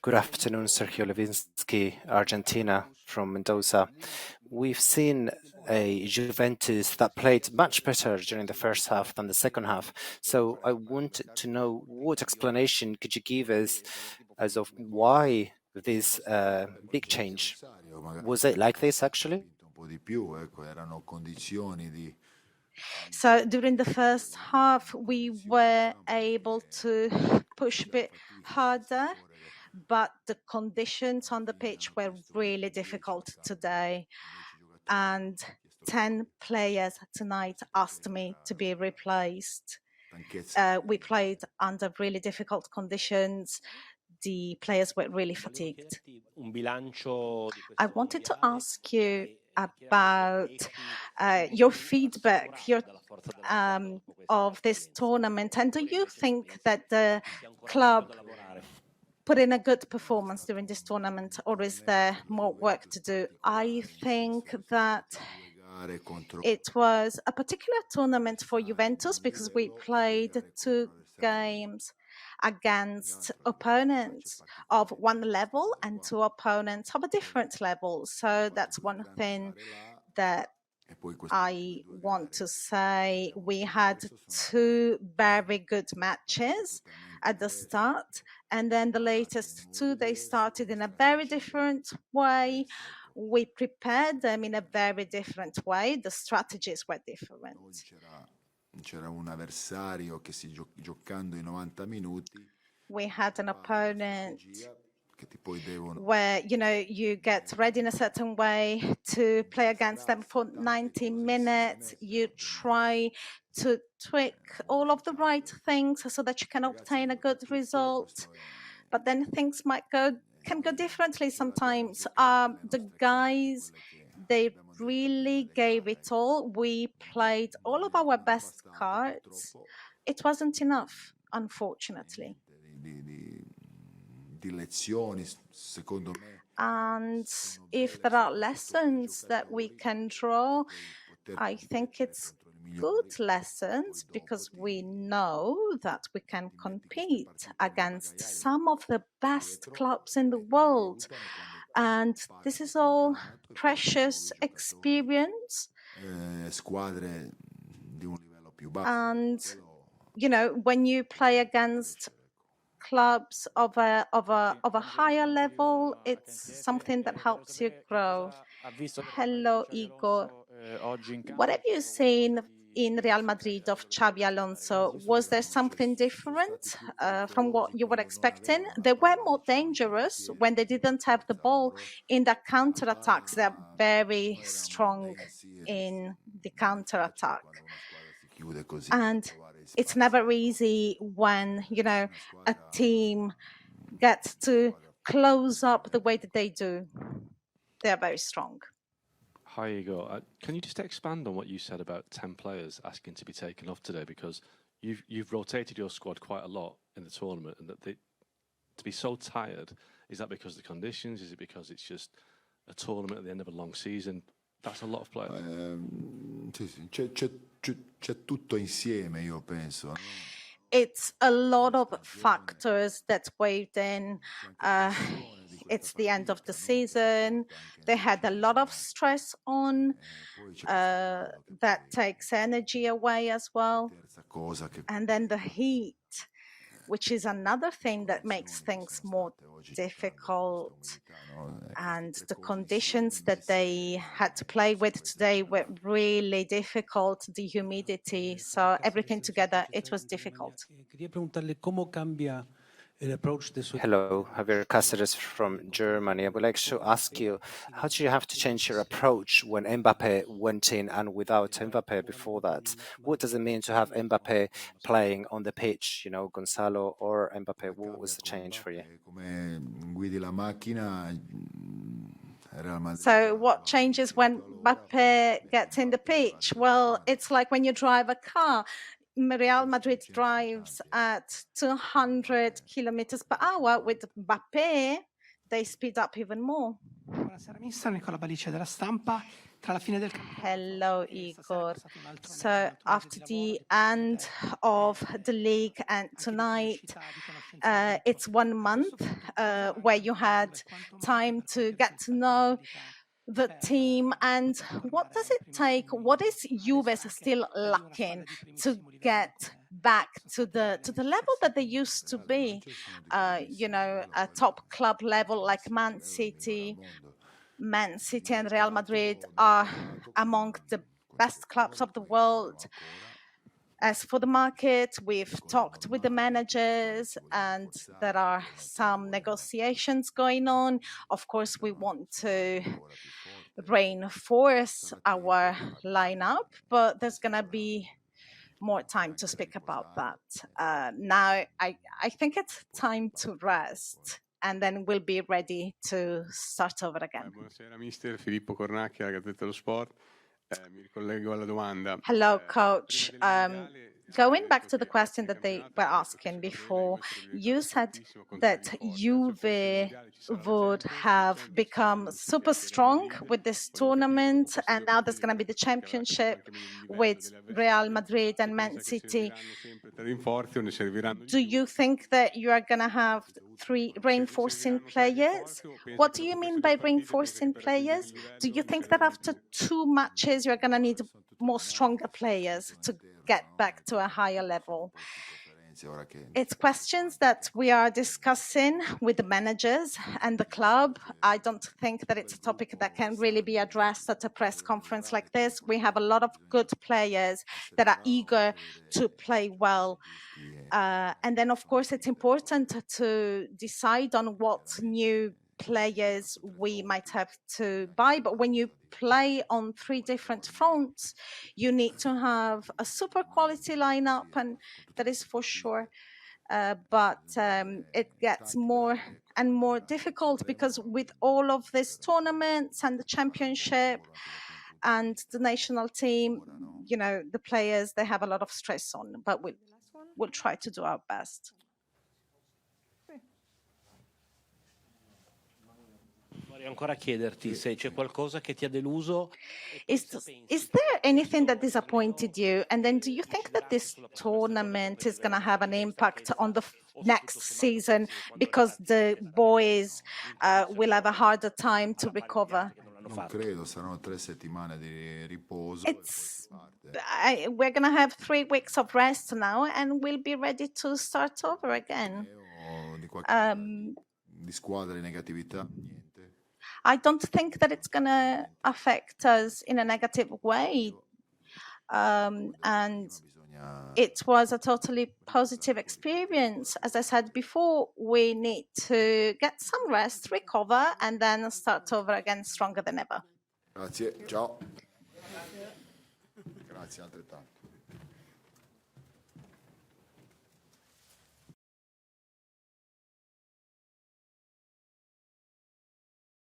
Good afternoon, Sergio Levinsky, Argentina, from Mendoza. We've seen a Juventus that played much better during the first half than the second half. So I wanted to know what explanation could you give us as of why this big change? Was it like this actually? So during the first half, we were able to push a bit harder, but the conditions on the pitch were really difficult today. And 10 players tonight asked me to be replaced. We played under really difficult conditions. The players were really fatigued. I wanted to ask you about your feedback of this tournament, and do you think that the club put in a good performance during this tournament, or is there more work to do? I think that it was a particular tournament for Juventus because we played 2 games against opponents of one level and 2 opponents of a different level. So that's one thing that I want to say. We had 2 very good matches at the start, and then the latest 2, they started in a very different way. We prepared them in a very different way. The strategies were different. We had an opponent where, you get ready in a certain way to play against them for 90 minutes. You try to tweak all of the right things so that you can obtain a good result. But then things can go differently sometimes. The guys, they really gave it all. We played all of our best cards. It wasn't enough, unfortunately. And if there are lessons that we can draw, I think it's good lessons, because we know that we can compete against some of the best clubs in the world. And this is all precious experience. And, when you play against clubs of a higher level, it's something that helps you grow. Hello, Igor. What have you seen in Real Madrid of Xabi Alonso? Was there something different from what you were expecting? They were more dangerous when they didn't have the ball in the counter-attacks. They're very strong in the counter-attack. And it's never easy when, a team gets to close up the way that they do. They're very strong. Hi, Igor. Can you just expand on what you said about 10 players asking to be taken off today? Because you've rotated your squad quite a lot in the tournament, and that to be so tired, is that because of the conditions? Is it because it's just a tournament at the end of a long season? That's a lot of players. C'è tutto insieme, io penso. It's a lot of factors that weighed in. It's the end of the season. They had a lot of stress on. That takes energy away as well. And then the heat, which is another thing that makes things more difficult. And the conditions that they had to play with today were really difficult, the humidity. So everything together, it was difficult. Hello, Javier Cáceres from Germany. I would like to ask you, how did you have to change your approach when Mbappé went in and without Mbappé before that? What does it mean to have Mbappé playing on the pitch, Gonzalo or Mbappé? What was the change for you? So what changes when Mbappé gets in the pitch? Well, it's like when you drive a car. Real Madrid drives at 200 kilometers per hour. With Mbappé, they speed up even more. Buonasera mister, Nicola Balice della Stampa. Hello, Igor. So after the end of the league and tonight, it's 1 month where you had time to get to know the team. And what does it take? What is Juve still lacking to get back to the level that they used to be? A top club level like Man City and Real Madrid are among the best clubs of the world. As for the market, we've talked with the managers and there are some negotiations going on. Of course, we want to reinforce our lineup, but there's going to be more time to speak about that. Now, I think it's time to rest and then we'll be ready to start over again. Buonasera, mister Filippo Cornacchia, Gazzetta dello Sport. Mi ricollego alla domanda. Hello, coach. Going back to the question that they were asking before, you said that Juve would have become super strong with this tournament, and now there's going to be the championship with Real Madrid and Man City. Do you think that you are going to have 3 reinforcing players? What do you mean by reinforcing players? Do you think that after 2 matches you're going to need more stronger players to get back to a higher level? It's questions that we are discussing with the managers and the club. I don't think that it's a topic that can really be addressed at a press conference like this. We have a lot of good players that are eager to play well. And then, of course, it's important to decide on what new players we might have to buy. But when you play on 3 different fronts, you need to have a super quality lineup, and that is for sure. But it gets more and more difficult because with all of these tournaments and the championship and the national team, the players, they have a lot of stress on, but we'll try to do our best. Is there anything that disappointed you? And then do you think that this tournament is going to have an impact on the next season because the boys will have a harder time to recover? We're going to have 3 weeks of rest now and we'll be ready to start over again. I don't think that it's going to affect us in a negative way. And it was a totally positive experience. As I said before, we need to get some rest, recover, and then start over again stronger than ever. Grazie, ciao. Grazie altrettanto.